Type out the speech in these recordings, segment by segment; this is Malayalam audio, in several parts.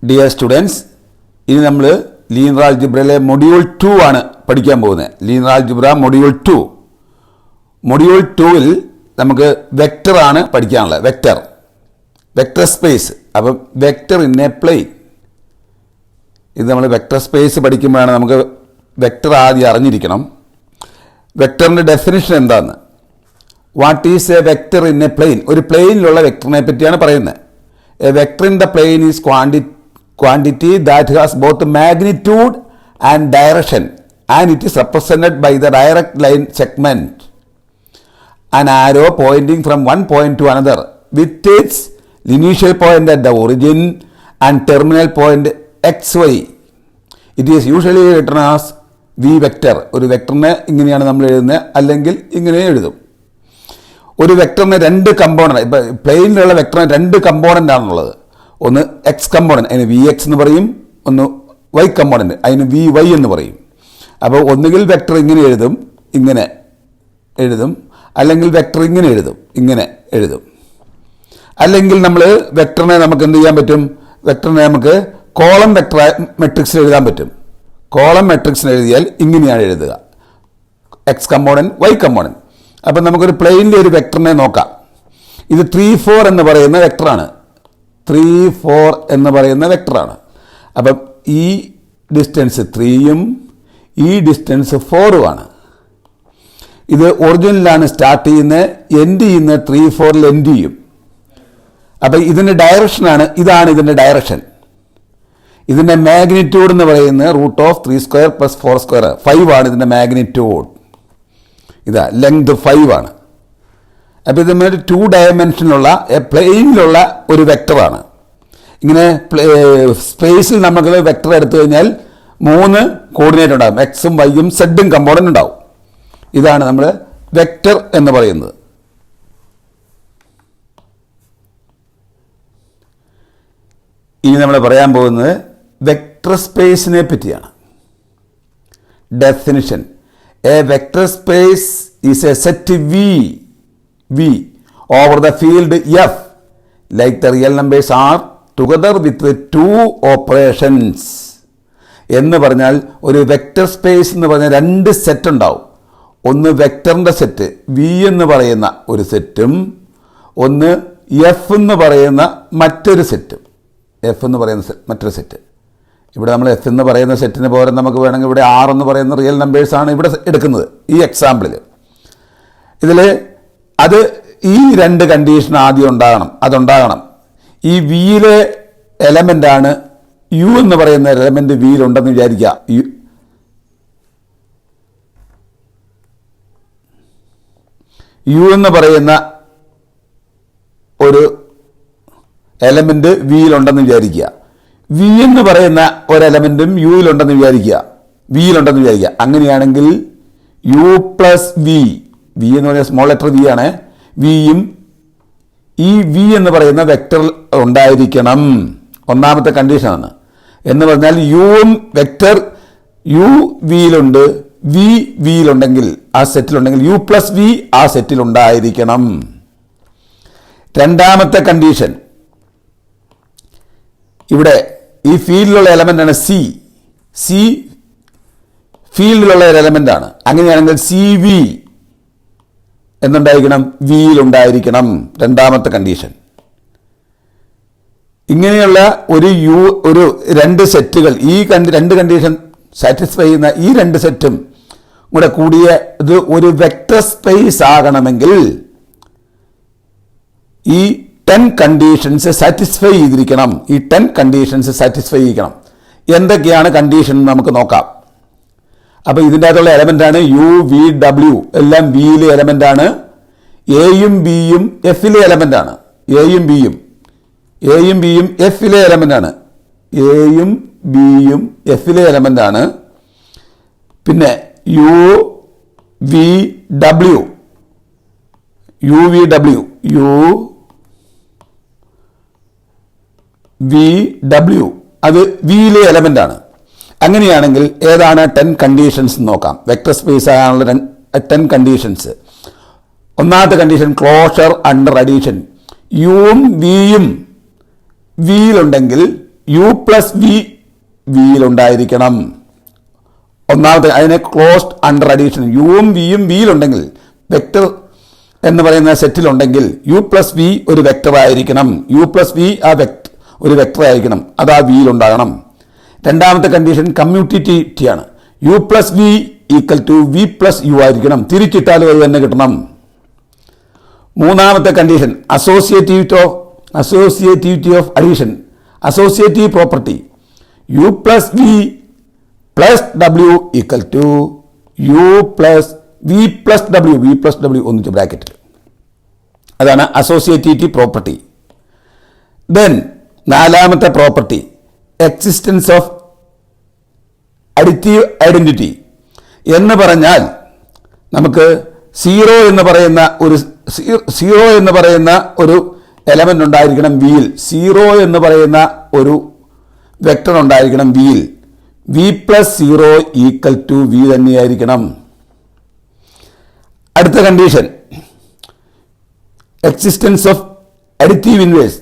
ഡിയർ സ്റ്റുഡൻസ്, ഇനി നമ്മൾ ലീനിയർ ആൾജിബ്രയിലെ മൊഡ്യൂൾ 2 ആണ് പഠിക്കാൻ പോകുന്നത്. Linear algebra module 2. മൊഡ്യൂൾ 2-ൽ നമുക്ക് വെക്ടറാണ് പഠിക്കാനുള്ളത്. Vector space. അപ്പം വെക്ടർ ഇൻ എ പ്ലെയിൻ. ഇത് നമ്മൾ വെക്ടർ സ്പേസ് പഠിക്കുമ്പോഴാണ് നമുക്ക് വെക്ടർ ആദ്യം അറിഞ്ഞിരിക്കണം. വെക്ടറിൻ്റെ ഡെഫിനിഷൻ എന്താണെന്ന്. What is a vector in a plane? ഒരു പ്ലെയിനിലുള്ള വെക്ടറിനെ പറ്റിയാണ് പറയുന്നത്. A vector in the plane is quantity that has both magnitude and direction, and it is represented by the direct line segment, an arrow pointing from one point to another with its initial point at the origin and terminal point xy. It is usually written as v vector. ഒരു വെക്ടറിനെ ഇങ്ങനെയാണ് നമ്മൾ എഴുതുന്നത്, അല്ലെങ്കിൽ ഇങ്ങനെ എഴുതും. ഒരു വെക്ടറിന് രണ്ട് കമ്പോണന്റ്, ഇപ്പം പ്ലെയിനിലുള്ള വെക്ടറിന് രണ്ട് കമ്പോണന്റ് ആണുള്ളത്. ഒന്ന് എക്സ് കമ്പോണൻറ്റ്, അതിന് വി എക്സ് എന്ന് പറയും. ഒന്ന് വൈ കമ്പോണൻറ്റ്, അതിന് വി വൈ എന്ന് പറയും. അപ്പോൾ ഒന്നുകിൽ വെക്ടർ ഇങ്ങനെ എഴുതും, ഇങ്ങനെ എഴുതും, അല്ലെങ്കിൽ വെക്ടർ ഇങ്ങനെ എഴുതും, ഇങ്ങനെ എഴുതും. അല്ലെങ്കിൽ നമ്മൾ വെക്ടറിനെ നമുക്ക് എന്ത് ചെയ്യാൻ പറ്റും? വെക്ടറിനെ നമുക്ക് കോളം വെക്ടർ മെട്രിക്സിൽ എഴുതാൻ പറ്റും. കോളം മെട്രിക്സിൽ എഴുതിയാൽ ഇങ്ങനെയാണ് എഴുതുക, എക്സ് കമ്പോണൻറ്റ്, വൈ കമ്പോണൻറ്റ്. അപ്പം നമുക്കൊരു പ്ലെയിനിലെ ഒരു വെക്ടറിനെ നോക്കാം. ഇത് 3, 4 എന്ന് പറയുന്ന വെക്ടറാണ്. 3, 4 എന്ന് പറയുന്ന വെക്ടറാണ്. അപ്പം ഈ ഡിസ്റ്റൻസ് 3-യും ഈ ഡിസ്റ്റൻസ് 4-ഉമാണ്. ഇത് ഒറിജിനലാണ് സ്റ്റാർട്ട് ചെയ്യുന്നത്, എൻഡ് ചെയ്യുന്നത് 3, 4-ൽ എൻഡ് ചെയ്യും. അപ്പം ഇതിൻ്റെ ഡയറക്ഷനാണ്, ഇതാണ് ഇതിൻ്റെ ഡയറക്ഷൻ. ഇതിൻ്റെ മാഗ്നിറ്റ്യൂഡ് എന്ന് പറയുന്നത് √3² + 4². 5 ആണ് ഇതിൻ്റെ മാഗ്നിറ്റ്യൂഡ്. ഇതാ ലെങ്ത് 5 ആണ്. അപ്പോൾ ഇത് 2 ഡയമെൻഷനിലുള്ള പ്ലെയിനിലുള്ള ഒരു വെക്ടറാണ്. ഇങ്ങനെ സ്പേസിൽ നമുക്ക് വെക്ടർ എടുത്തു കഴിഞ്ഞാൽ 3 കോർഡിനേറ്റ് ഉണ്ടാകും. എക്സും വൈയും സെഡും കമ്പോണൻ്റ് ഉണ്ടാവും. ഇതാണ് നമ്മൾ വെക്ടർ എന്ന് പറയുന്നത്. ഇനി നമ്മൾ പറയാൻ പോകുന്നത് വെക്ടർ സ്പേസിനെ പറ്റിയാണ്. Definition: A vector space is A set V over the field F, like the real numbers are together with the two operations. എന്ന് പറഞ്ഞാൽ ഒരു വെക്ടർ സ്പേസ് എന്ന് പറഞ്ഞാൽ 2 സെറ്റ് ഉണ്ടാവും. ഒന്ന് വെക്ടറിൻ്റെ സെറ്റ് V എന്ന് പറയുന്ന ഒരു സെറ്റും, ഒന്ന് F എന്ന് പറയുന്ന മറ്റൊരു സെറ്റും. F എന്ന് പറയുന്ന മറ്റൊരു സെറ്റ്. ഇവിടെ നമ്മൾ F എന്ന് പറയുന്ന സെറ്റിന് പകരം നമുക്ക് വേണമെങ്കിൽ ഇവിടെ R എന്ന് പറയുന്ന റിയൽ നമ്പേഴ്സാണ് ഇവിടെ എടുക്കുന്നത് ഈ എക്സാമ്പിളിൽ. ഇതിൽ അത് ഈ 2 കണ്ടീഷൻ ആദ്യം അതുണ്ടാകണം. ഈ വിയിലെ എലമെൻ്റാണ് യു എന്ന് പറയുന്ന എലമെൻ്റ് വിയിലുണ്ടെന്ന് വിചാരിക്കുക. യു എന്ന് പറയുന്ന ഒരു എലമെൻ്റ് വിയിലുണ്ടെന്ന് വിചാരിക്കുക. വി എന്ന് പറയുന്ന ഒരു എലമെൻറ്റും യുയിലുണ്ടെന്ന് വിചാരിക്കുക. അങ്ങനെയാണെങ്കിൽ യു പ്ലസ് വി എന്ന് പറയുന്ന സ്മോൾ ലെറ്റർ വി ആണ്. വിയും ഈ വി എന്ന് പറയുന്ന വെക്ടർ ഉണ്ടായിരിക്കണം. ഒന്നാമത്തെ കണ്ടീഷനാണ്. എന്ന് പറഞ്ഞാൽ യുവും വെക്ടർ യു വിയിലുണ്ട്, വി വിയിലുണ്ടെങ്കിൽ, ആ സെറ്റിലുണ്ടെങ്കിൽ യു പ്ലസ് വി ആ സെറ്റിലുണ്ടായിരിക്കണം. രണ്ടാമത്തെ കണ്ടീഷൻ, ഇവിടെ ഈ ഫീൽഡിലുള്ള എലമെൻ്റാണ് സി ഫീൽഡിലുള്ള ഒരു എലമെൻ്റാണ്. അങ്ങനെയാണെങ്കിൽ സി വി എന്നുണ്ടായിരിക്കണം, വിയിലുണ്ടായിരിക്കണം. രണ്ടാമത്തെ കണ്ടീഷൻ. ഇങ്ങനെയുള്ള ഒരു 2 സെറ്റുകൾ, ഈ 2 കണ്ടീഷൻ സാറ്റിസ്ഫൈ ചെയ്യുന്ന ഈ 2 സെറ്റും കൂടെ കൂടിയ ഇത് ഒരു വെക്ടർ സ്പേസ് ആകണമെങ്കിൽ ഈ 10 കണ്ടീഷൻസ് സാറ്റിസ്ഫൈ ചെയ്തിരിക്കണം. എന്തൊക്കെയാണ് കണ്ടീഷൻ നമുക്ക് നോക്കാം. അപ്പോൾ ഇതിൻ്റെ അകത്തുള്ള എലമെൻ്റാണ് യു വി ഡബ്ല്യു, എല്ലാം വിയിലെ എലമെൻ്റാണ്. എയും ബിയും എഫിലെ എലമെൻ്റാണ്. എയും ബിയും എഫിലെ എലമെൻ്റാണ്. പിന്നെ യു വി ഡബ്ല്യു അത് വിയിലെ എലമെൻ്റാണ്. അങ്ങനെയാണെങ്കിൽ ഏതാണ് 10 കണ്ടീഷൻസ് നോക്കാം. വെക്ടർ സ്പേസ് ആകാനുള്ള 10 കണ്ടീഷൻസ്. ഒന്നാമത്തെ കണ്ടീഷൻ ക്ലോഷർ അണ്ടർ അഡീഷൻ. യുവും വിയും വിയിലുണ്ടെങ്കിൽ യു പ്ലസ് വി വിയിലുണ്ടായിരിക്കണം. ഒന്നാമത്തെ അതിനെ ക്ലോസ്ഡ് അണ്ടർ അഡീഷൻ. യുവും വിയും വിയിലുണ്ടെങ്കിൽ, വെക്ടർ എന്ന് പറയുന്ന സെറ്റിലുണ്ടെങ്കിൽ യു പ്ലസ് വി ഒരു വെക്ടർ ആയിരിക്കണം. യു പ്ലസ് വി ഒരു വെക്ടർ ആയിരിക്കണം, അത് ആ വിയിലുണ്ടാകണം. രണ്ടാമത്തെ കണ്ടീഷൻ കമ്മ്യൂട്ടിവിറ്റി ആണ്. U plus V equal to V plus U ആയിരിക്കണം. തിരിച്ചിട്ടാലും അത് തന്നെ കിട്ടണം. മൂന്നാമത്തെ condition associativity of addition, associative property. U plus V plus W equal to U plus V plus W ഒന്നിച്ച് ബ്രാക്കറ്റിൽ. അതാണ് അസോസിയേറ്റിവിറ്റി പ്രോപ്പർട്ടി. ദെൻ നാലാമത്തെ property existence of additive identity എന്ന് പറഞ്ഞാൽ നമുക്ക് സീറോ എന്ന് പറയുന്ന ഒരു എലമെന്റ് ഉണ്ടായിരിക്കണം വിയിൽ. സീറോ എന്ന് പറയുന്ന ഒരു വെക്ടർ ഉണ്ടായിരിക്കണം വിയിൽ. V plus zero equal to V തന്നെയായിരിക്കണം. അടുത്ത condition existence of additive inverse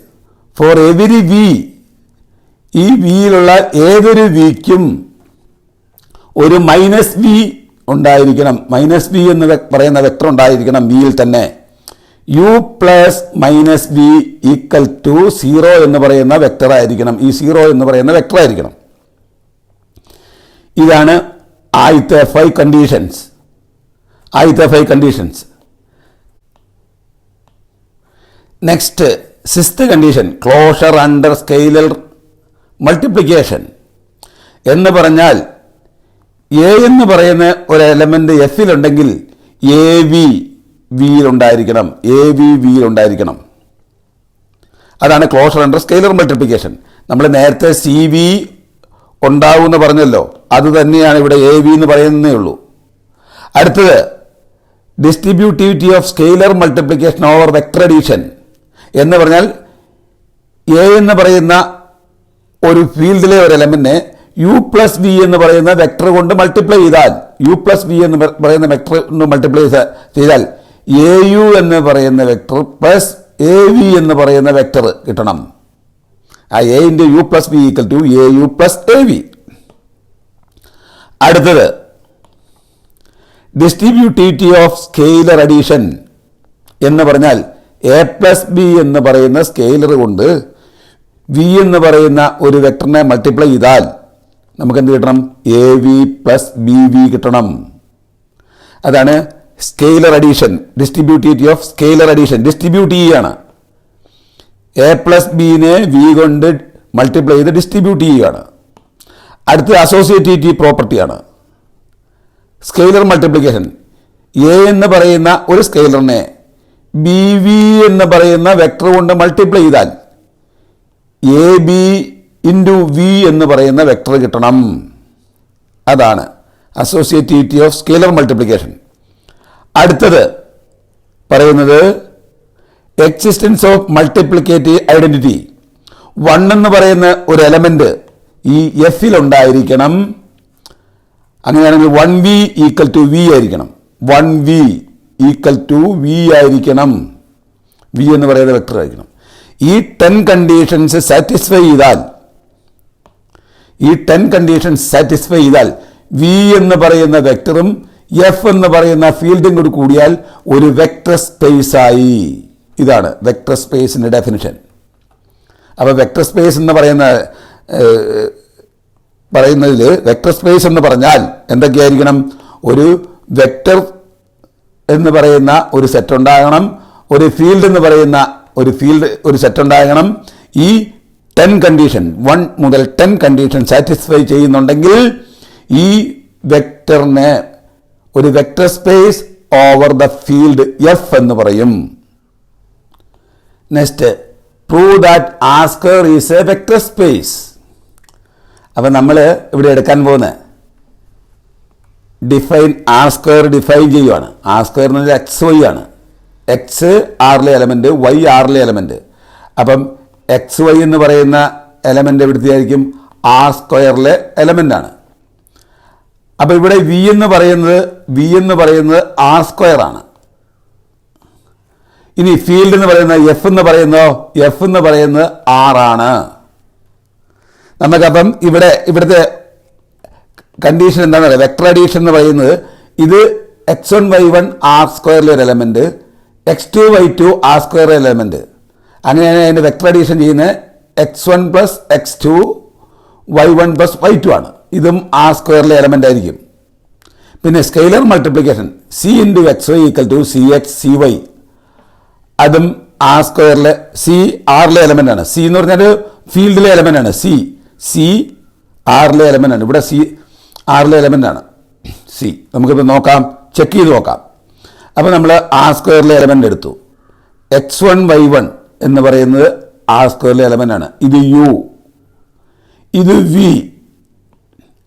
for every V. ഈ വിയിലുള്ള ഏതൊരു വിക്കും ഒരു മൈനസ് വി ഉണ്ടായിരിക്കണം. മൈനസ് വി എന്ന് പറയുന്ന വെക്ടർ ഉണ്ടായിരിക്കണം വിയിൽ തന്നെ. U plus minus V equal to zero എന്ന് പറയുന്ന വെക്ടർ ആയിരിക്കണം. ഈ സീറോ എന്ന് പറയുന്ന വെക്ടർ ആയിരിക്കണം. ഇതാണ് ആദ്യത്തെ 5 conditions. Next 6th condition closure under scalar multiplication എന്ന് പറഞ്ഞാൽ എ എന്ന് പറയുന്ന ഒരു എലമെന്റ് എഫിലുണ്ടെങ്കിൽ എ വി വിയിലുണ്ടായിരിക്കണം. അതാണ് ക്ലോഷർ അണ്ടർ സ്കെയിലർ മൾട്ടിപ്ലിക്കേഷൻ. നമ്മൾ നേരത്തെ സി വി ഉണ്ടാവും എന്ന് പറഞ്ഞല്ലോ, അത് തന്നെയാണ് ഇവിടെ എ വി എന്ന് പറയുന്നേ ഉള്ളൂ. അടുത്തത് distributivity of scalar multiplication over vector addition എന്ന് പറഞ്ഞാൽ എ എന്ന് പറയുന്ന ഒരു ഫീൽഡിലെ ഒരു എലമെന്റിനെ യു പ്ലസ് വി എന്ന് പറയുന്ന വെക്ടർ കൊണ്ട് മൾട്ടിപ്ലൈ ചെയ്താൽ, യു പ്ലസ് വി എന്ന് പറയുന്ന വെക്ടർ കൊണ്ട് മൾട്ടിപ്ലൈ ചെയ്താൽ എ യു എന്ന് പറയുന്ന വെക്ടർ പ്ലസ് എ വി എന്ന് പറയുന്ന വെക്ടർ കിട്ടണം. ആ a into U plus V equal to a u plus a v. അടുത്തത് ഡിസ്ട്രിബ്യൂട്ടിവിറ്റി ഓഫ് സ്കെയിലർ അഡീഷൻ എന്ന് പറഞ്ഞാൽ എ പ്ലസ് ബി എന്ന് പറയുന്ന സ്കെയിലർ കൊണ്ട് വി എന്ന് പറയുന്ന ഒരു വെക്ടറിനെ മൾട്ടിപ്ലൈ ചെയ്താൽ നമുക്ക് എന്ത് കിട്ടണം? A V plus B v കിട്ടണം. അതാണ് scalar addition. Distributivity of scalar addition distribute ചെയ്യുകയാണ്. എ പ്ലസ് ബിനെ വി കൊണ്ട് മൾട്ടിപ്ലൈ ചെയ്ത് ഡിസ്ട്രിബ്യൂട്ട് ചെയ്യുകയാണ്. അടുത്ത അസോസിയേറ്റിവിറ്റി പ്രോപ്പർട്ടിയാണ്. സ്കെയിലർ മൾട്ടിപ്ലിക്കേഷൻ എ എന്ന് പറയുന്ന ഒരു സ്കെയിലറിനെ ബി വി എന്ന് പറയുന്ന വെക്ടർ കൊണ്ട് മൾട്ടിപ്ലൈ ചെയ്താൽ എ ബി ഇൻറ്റു വി എന്ന് പറയുന്ന വെക്ടർ കിട്ടണം. അതാണ് അസോസിയേറ്റിവിറ്റി ഓഫ് സ്കെയിലർ മൾട്ടിപ്ലിക്കേഷൻ. അടുത്തത് പറയുന്നത് എക്സിസ്റ്റൻസ് ഓഫ് മൾട്ടിപ്ലിക്കേറ്റീവ് ഐഡന്റിറ്റി. 1 എന്ന് പറയുന്ന ഒരു എലമെന്റ് ഈ എഫിൽ ഉണ്ടായിരിക്കണം. അങ്ങനെയാണെങ്കിൽ 1v ഈക്വൽ ടു വി ആയിരിക്കണം. 1v ഈക്വൽ ടു വി ആയിരിക്കണം. വി എന്ന് പറയുന്ന വെക്ടർ ആയിരിക്കണം. ഈ 10 കണ്ടീഷൻസ് സാറ്റിസ്ഫൈ ചെയ്താൽ വി എന്ന് പറയുന്ന വെക്ടറും എഫ് എന്ന് പറയുന്ന ഫീൽഡും കൂടി കൂടിയാൽ ഒരു വെക്ടർ സ്പേസ് ആയി. ഇതാണ് വെക്ടർ സ്പേസിന്റെ ഡെഫിനിഷൻ. അപ്പോൾ വെക്ടർ സ്പേസ് എന്ന് പറയുന്നതിൽ വെക്ടർ സ്പേസ് എന്ന് പറഞ്ഞാൽ എന്തൊക്കെയായിരിക്കണം? ഒരു വെക്ടർ എന്ന് പറയുന്ന ഒരു സെറ്റ് ഉണ്ടാകണം, ഒരു ഫീൽഡ് എന്ന് പറയുന്ന ഒരു സെറ്റ് ഉണ്ടാകണം. ഈ 10 കണ്ടീഷൻ 1 മുതൽ 10 കണ്ടീഷൻ സാറ്റിസ്ഫൈ ചെയ്യുന്നുണ്ടെങ്കിൽ ഈ വെക്ടറിനെ ഒരു vector space over the field F എന്ന് പറയും. Next prove that asker is a vector space. അപ്പം നമ്മൾ ഇവിടെ എടുക്കാൻ പോകുന്നത് ആർ സ്ക്വയർ ഡിഫൈൻ ചെയ്യുവാണ്. ആർ സ്ക്വയർ എന്ന് പറഞ്ഞാൽ എക്സ് വൈ ആണ്. എക്സ് ആറിലെ എലമെന്റ്, വൈ ആറിലെ എലമെന്റ്. അപ്പം എക്സ് വൈ എന്ന് പറയുന്ന എലമെന്റ് എവിടുത്തെയായിരിക്കും? ആർ സ്ക്വയറിലെ എലമെന്റ് ആണ്. അപ്പം ഇവിടെ വി എന്ന് പറയുന്നത് ആർ സ്ക്വയർ ആണ്. ഇനി ഫീൽഡ് എന്ന് പറയുന്നത് എഫ് എന്ന് പറയുന്നത് ആർ ആണ്. നമുക്കപ്പം ഇവിടുത്തെ കണ്ടീഷൻ എന്താണ് പറയുക, വെക്ടർ അഡീഷൻ എന്ന് പറയുന്നത് ഇത് x1 y1 ആർ സ്ക്വയറിലെ ഒരു എലമെന്റ്, x2 y2 ആർ സ്ക്വയറിലെ എലമെന്റ്. അങ്ങനെയാണ് അതിന്റെ വെക്ടർ അഡീഷൻ ചെയ്യുന്നത് x1 plus x2 y1 plus y2 ആണ്. ഇതും ആർ സ്ക്വയറിലെ എലമെന്റ് ആയിരിക്കും. പിന്നെ scalar multiplication c into x y equal to c x c y, അതും ആർ സ്ക്വയറിലെ സി ആറിലെ എലമെന്റ് ആണ്. സി എന്ന് പറഞ്ഞാൽ ഫീൽഡിലെ എലമെന്റ് ആണ്. സി ആറിലെ എലമെന്റ് ആണ്. ഇവിടെ സി ആറിലെ എലമെന്റ് ആണ് സി. നമുക്കിപ്പോൾ നോക്കാം, ചെക്ക് ചെയ്ത് നോക്കാം. അപ്പോൾ നമ്മൾ ആർ സ്ക്വയറിലെ എലമെന്റ് എടുത്തു. x1 y1 എന്ന് പറയുന്നത് ആർ സ്ക്വയറിലെ എലമെന്റ് ആണ്. ഇത് യു, ഇത് വി,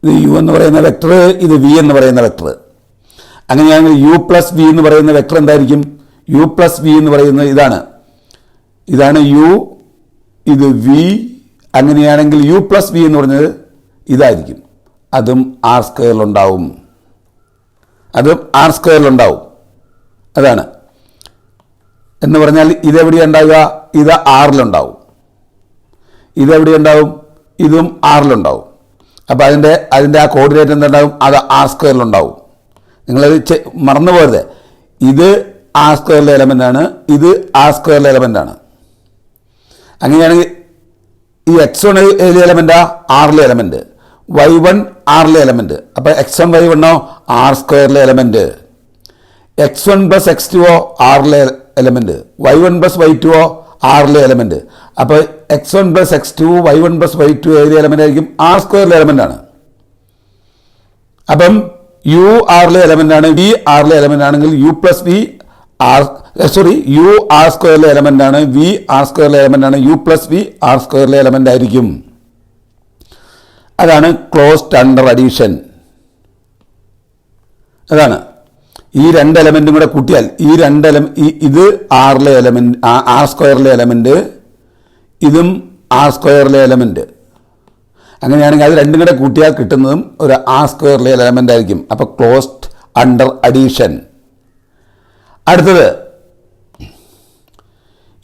ഇത് യു എന്ന് പറയുന്ന വെക്ടർ, ഇത് വി എന്ന് പറയുന്ന വെക്ടർ. അങ്ങനെയാണെങ്കിൽ യു പ്ലസ് വി എന്ന് പറയുന്ന വെക്ടർ എന്തായിരിക്കും? യു പ്ലസ് വി എന്ന് പറയുന്നത് ഇതാണ് യു, ഇത് വി. അങ്ങനെയാണെങ്കിൽ യു പ്ലസ് വി എന്ന് പറഞ്ഞത് ഇതായിരിക്കും. അതും ആർ സ്ക്വയറിലുണ്ടാവും. അതാണ് എന്ന് പറഞ്ഞാൽ ഇതെവിടെയാണ് ഉണ്ടാവുക? ഇത് ആറിലുണ്ടാവും. ഇതെവിടെയുണ്ടാവും? ഇതും ആറിലുണ്ടാവും. അപ്പോൾ അതിൻ്റെ ആ കോർഡിനേറ്റ് എന്തുണ്ടാവും? അത് ആർ സ്ക്വയറിലുണ്ടാവും. നിങ്ങളത് മറന്നു പോകരുത്. ഇത് ആർ സ്ക്വയറിലെ എലമെന്റ് ആണ്, ഇത് ആർ സ്ക്വയറിലെ എലമെന്റ് ആണ്. അങ്ങനെയാണെങ്കിൽ ഈ x1 ഏതിലെ എലമെന്റാ? ആറിലെ എലമെന്റ്. y1 ആറിലെ എലമെന്റ്. അപ്പോൾ x1 y1 ആർ സ്ക്വയറിലെ എലമെന്റ്. x1 പ്ലസ് x2 ആറിലെ എലമെന്റ്. y1 പ്ലസ് y2 ആറിലെ എലമെന്റ്. അപ്പോൾ x1 plus x2 y1 plus y2 ഏതിലെ എലമെന്റ് ആയിരിക്കും? ആർ സ്ക്വയറിലെ എലമെന്റ് ആണ്. അപ്പം യു ആറിലെ എലമെന്റ് ആണ്, വി ആറിലെ എലമെന്റ് ആണെങ്കിൽ U plus V U R സ്ക്വയറിലെ എലമെന്റ് ആണ്, വി ആർ സ്ക്വയറിലെ എലമെന്റ് ആണ്, യു പ്ലസ് വി ആർ സ്ക്വയറിലെ എലമെന്റ് ആയിരിക്കും. അതാണ് ക്ലോസ്ഡ് അണ്ടർ അഡീഷൻ. അതാണ് ഈ രണ്ട് എലമെന്റും കൂടെ കൂട്ടിയാൽ ഇത് ആറിലെ എലമെന്റ്, ആർ സ്ക്വയറിലെ എലമെന്റ്, ഇതും ആർ സ്ക്വയറിലെ എലമെന്റ്. അങ്ങനെയാണെങ്കിൽ അത് രണ്ടും കൂടെ കൂട്ടിയാൽ കിട്ടുന്നതും ഒരു ആർ സ്ക്വയറിലെ എലമെന്റ് ആയിരിക്കും. അപ്പോൾ ക്ലോസ്ഡ് അണ്ടർ അഡീഷൻ. അടുത്തത്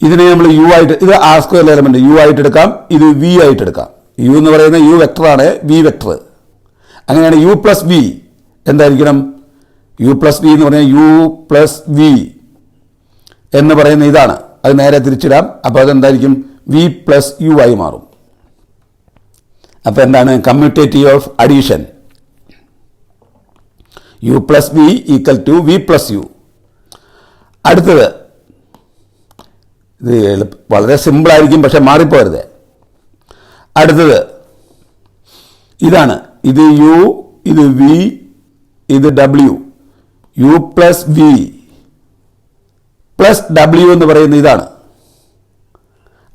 ഇതിനെ നമ്മൾ യു ആയിട്ട്, ഇത് ആർ സ്ക്വയറിലെ എലമെന്റ് യു ആയിട്ട് എടുക്കാം, ഇത് വി ആയിട്ട് എടുക്കാം. യു എന്ന് പറയുന്ന യു വെക്ടറാണ്, വി വെക്ടർ. അങ്ങനെയാണ് യു പ്ലസ് വി എന്തായിരിക്കണം? യു പ്ലസ് വി എന്ന് പറഞ്ഞാൽ യു പ്ലസ് വി എന്ന് പറയുന്ന ഇതാണ്. അത് നേരെ തിരിച്ചിടാം. അപ്പോൾ അതെന്തായിരിക്കും? വി പ്ലസ് യു ആയി മാറും. അപ്പോൾ എന്താണ്? Commutative of addition. U plus V equal to V plus u. അടുത്തത് ഇത് വളരെ സിമ്പിളായിരിക്കും, പക്ഷെ മാറിപ്പോരുത്. അടുത്തത് ഇതാണ്. ഇത് യു, ഇത് വി, ഇത് W. U plus V plus W എന്ന് പറയുന്ന ഇതാണ്.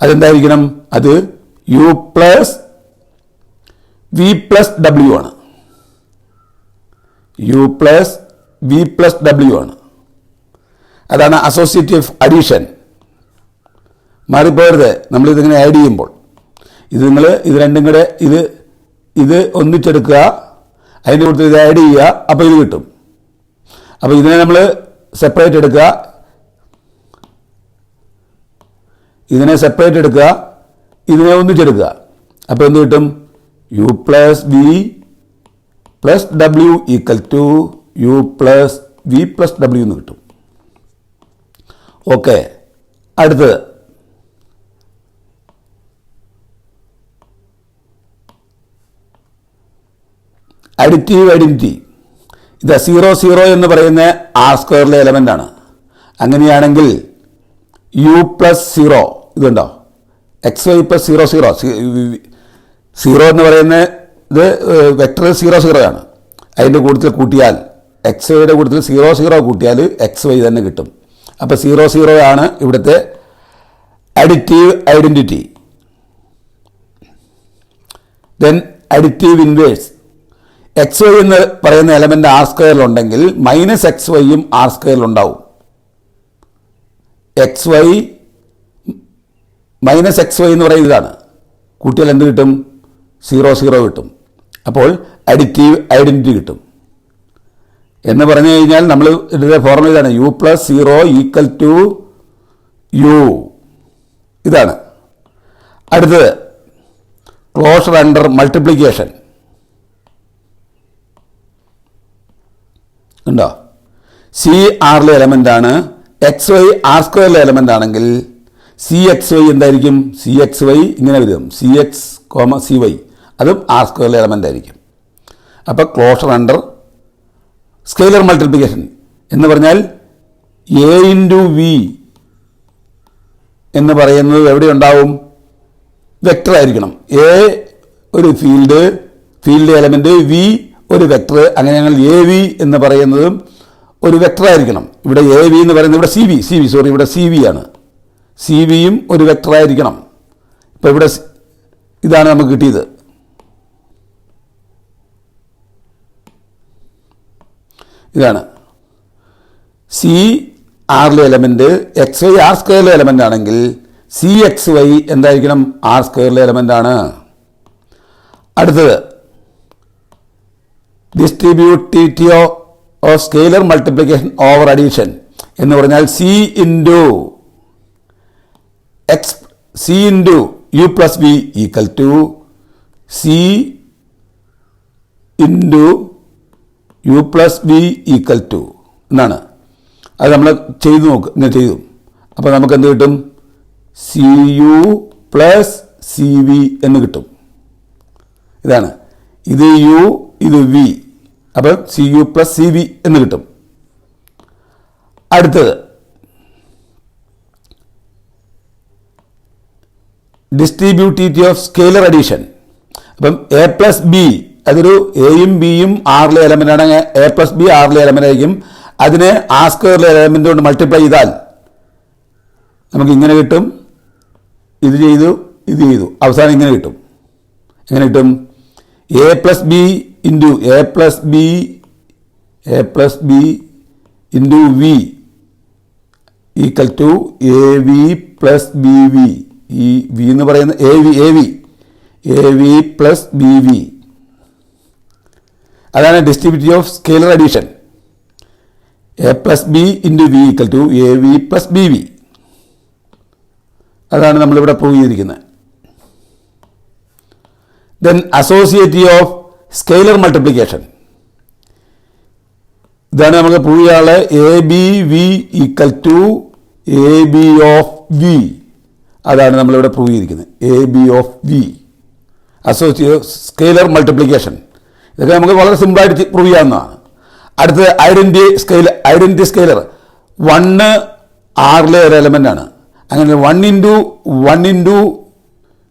അതെന്തായിരിക്കണം? അത് U plus V plus W ആണ്. U plus V plus W ആണ്. അതാണ് അസോസിയേറ്റീവ് അഡീഷൻ. മാറിപ്പോരുത് നമ്മളിതിങ്ങനെ ആഡ് ചെയ്യുമ്പോൾ. ഇത് രണ്ടും കൂടെ ഇത് ഒന്നിച്ചെടുക്കുക, അതിൻ്റെ കൂടുതൽ ഇത് ആഡ് ചെയ്യുക, അപ്പോൾ ഇത് കിട്ടും. അപ്പോൾ ഇതിനെ നമ്മൾ സെപ്പറേറ്റ് എടുക്കുക, ഇതിനെ ഒന്നിച്ചെടുക്കുക. അപ്പോൾ എന്ത് കിട്ടും? U plus V plus W equal to U plus V plus W എന്ന് കിട്ടും. ഓക്കെ. അടുത്തത് അഡിറ്റീവ് ഐഡന്റിറ്റി. ഇത് 0 എന്ന് പറയുന്ന ആർ സ്ക്വയറിലെ എലമെന്റ് ആണ്. അങ്ങനെയാണെങ്കിൽ യു പ്ലസ് 0 ഇതുണ്ടോ? എക്സ് വൈ പ്ലസ് 0 എന്ന് പറയുന്ന ഇത് വെക്ടർ 0 ആണ്. അതിൻ്റെ കൂട്ടത്തിൽ കൂട്ടിയാൽ എക്സ് വൈയുടെ കൂട്ടത്തിൽ 0 കൂട്ടിയാൽ എക്സ് വൈ തന്നെ കിട്ടും. അപ്പോൾ 0 ആണ് ഇവിടുത്തെ additive identity. Then additive inverse. X Y എന്ന് പറയുന്ന എലമെന്റ് ആർ സ്ക്വയറിലുണ്ടെങ്കിൽ മൈനസ് എക്സ് വൈയും ആർ സ്ക്വയറിലുണ്ടാവും. X Y minus X Y എന്ന് പറയുന്നത് ഇതാണ്. കൂട്ടിയാൽ എന്ത് കിട്ടും? 0 കിട്ടും. അപ്പോൾ അഡിറ്റീവ് ഐഡന്റിറ്റി കിട്ടും. എന്ന് പറഞ്ഞു കഴിഞ്ഞാൽ നമ്മൾ ഇതിൻ്റെ ഫോർമുല ഇതാണ്. U plus 0 equal to u. ഇതാണ്. അടുത്തത് ക്ലോഷർ അണ്ടർ മൾട്ടിപ്ലിക്കേഷൻ ഉണ്ടോ? സി ആറിലെ എലമെൻ്റ് ആണ്, എക്സ് വൈ ആർ സ്ക്വയറിലെ എലമെൻ്റ് ആണെങ്കിൽ സി എക്സ് വൈ എന്തായിരിക്കും? സി എക്സ് വൈ ഇങ്ങനെ വരും, c x comma c y, അതും ആർ സ്ക്വയറിലെ എലമെൻ്റ് ആയിരിക്കും. അപ്പോൾ ക്ലോഷർ അണ്ടർ സ്കെയിലർ മൾട്ടിപ്ലിക്കേഷൻ എന്ന് പറഞ്ഞാൽ എ ഇൻറ്റു വി എന്ന് പറയുന്നത് എവിടെ ഉണ്ടാവും? വെക്ടർ ആയിരിക്കണം. എ ഒരു ഫീൽഡ് എലമെൻ്റ്, വി ഒരു വെക്ടർ, അങ്ങനെ ഞങ്ങൾ എ വി എന്ന് പറയുന്നതും ഒരു വെക്ടർ ആയിരിക്കണം. ഇവിടെ എ വി എന്ന് പറയുന്നത് ഇവിടെ ഇവിടെ സി വി ആണ്. സി വിയും ഒരു വെക്ടർ ആയിരിക്കണം. ഇപ്പോൾ ഇവിടെ ഇതാണ് നമുക്ക് കിട്ടിയത്. ഇതാണ് സി ആറിലെ എലമെൻ്റ്, എക്സ് വൈ ആർ സ്ക്വയറിലെ എലമെൻ്റ് ആണെങ്കിൽ സി എക്സ് വൈ എന്തായിരിക്കണം? ആർ സ്ക്വയറിലെ എലമെൻ്റ് ആണ്. അടുത്തത് distributivity of scalar multiplication over addition എന്ന് പറഞ്ഞാൽ C into U plus V equal to C into U plus V equal to എന്നാണ്. അത് നമ്മൾ ചെയ്തു നോക്ക്, ഇങ്ങനെ ചെയ്തു. അപ്പോൾ നമുക്ക് എന്ത് കിട്ടും? C u plus c v എന്ന് കിട്ടും. ഇതാണ്, ഇത് യു ഇത് വി, അപ്പം c u plus c v എന്ന് കിട്ടും. അടുത്തത് ഡിസ്ട്രിബ്യൂട്ടിവിറ്റി ഓഫ് സ്കെയിലർ അഡീഷൻ. അപ്പം എ പ്ലസ് ബി, അതൊരു എയും ബിയും ആറിലെ എലമെൻ്റ് ആണെങ്കിൽ എ പ്ലസ് ബി ആറിലെ എലമെൻ്റ് ആയിരിക്കും. അതിനെ ആർ സ്ക്വയറിലെ എലമെൻ്റ് കൊണ്ട് മൾട്ടിപ്ലൈ ചെയ്താൽ നമുക്ക് ഇങ്ങനെ കിട്ടും. ഇത് ചെയ്തു, അവസാനം ഇങ്ങനെ കിട്ടും. എങ്ങനെ കിട്ടും? A plus B into V equal to A V plus B V. ഈ വി എന്ന് പറയുന്ന A V plus B V, അതാണ് distributivity of scalar addition. A plus B into V equal to A V plus B V. അതാണ് നമ്മളിവിടെ പ്രൂവ് ചെയ്തിരിക്കുന്നത്. Then associative of scalar multiplication. ഇതാണ് നമുക്ക് പ്രൂവ് ചെയ്യാനുള്ള A B V equal to A B of V. അതാണ് നമ്മളിവിടെ പ്രൂവ് ചെയ്തിരിക്കുന്നത്, A B of v. Associative scalar multiplication ഇതൊക്കെ നമുക്ക് വളരെ സിമ്പിളായിട്ട് പ്രൂവ് ചെയ്യാവുന്നതാണ്. അടുത്തത് ഐഡൻറ്റിറ്റി സ്കെയിലർ. 1 ആറിലെ ഒരു എലമെൻ്റ് ആണ്. അങ്ങനെ 1 into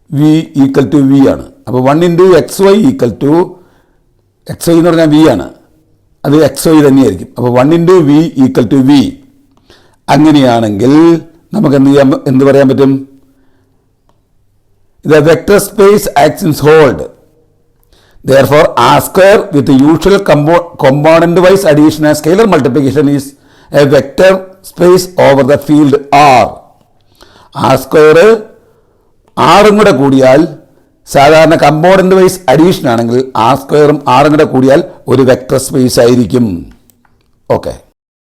V equal to v ആണ്. അപ്പോൾ 1 into x y equal to x Y എന്ന് പറഞ്ഞാൽ വി ആണ്, അത് എക്സ് വൈ തന്നെയായിരിക്കും. അപ്പോൾ 1 into V equal to v. അങ്ങനെയാണെങ്കിൽ നമുക്ക് എന്ത് പറയാൻ പറ്റും? The vector space acts in hold. Therefore, R square with the usual component-wise addition and scalar multiplication is a vector space over the field R. R square ആറും കൂടെ കൂടിയാൽ സാധാരണ കമ്പോണന്റ് വൈസ് അഡീഷൻ ആണെങ്കിൽ ആർ സ്ക്വയറും ആറും കൂടെ കൂടിയാൽ ഒരു വെക്ടർ സ്പേസ് ആയിരിക്കും. ഓക്കെ.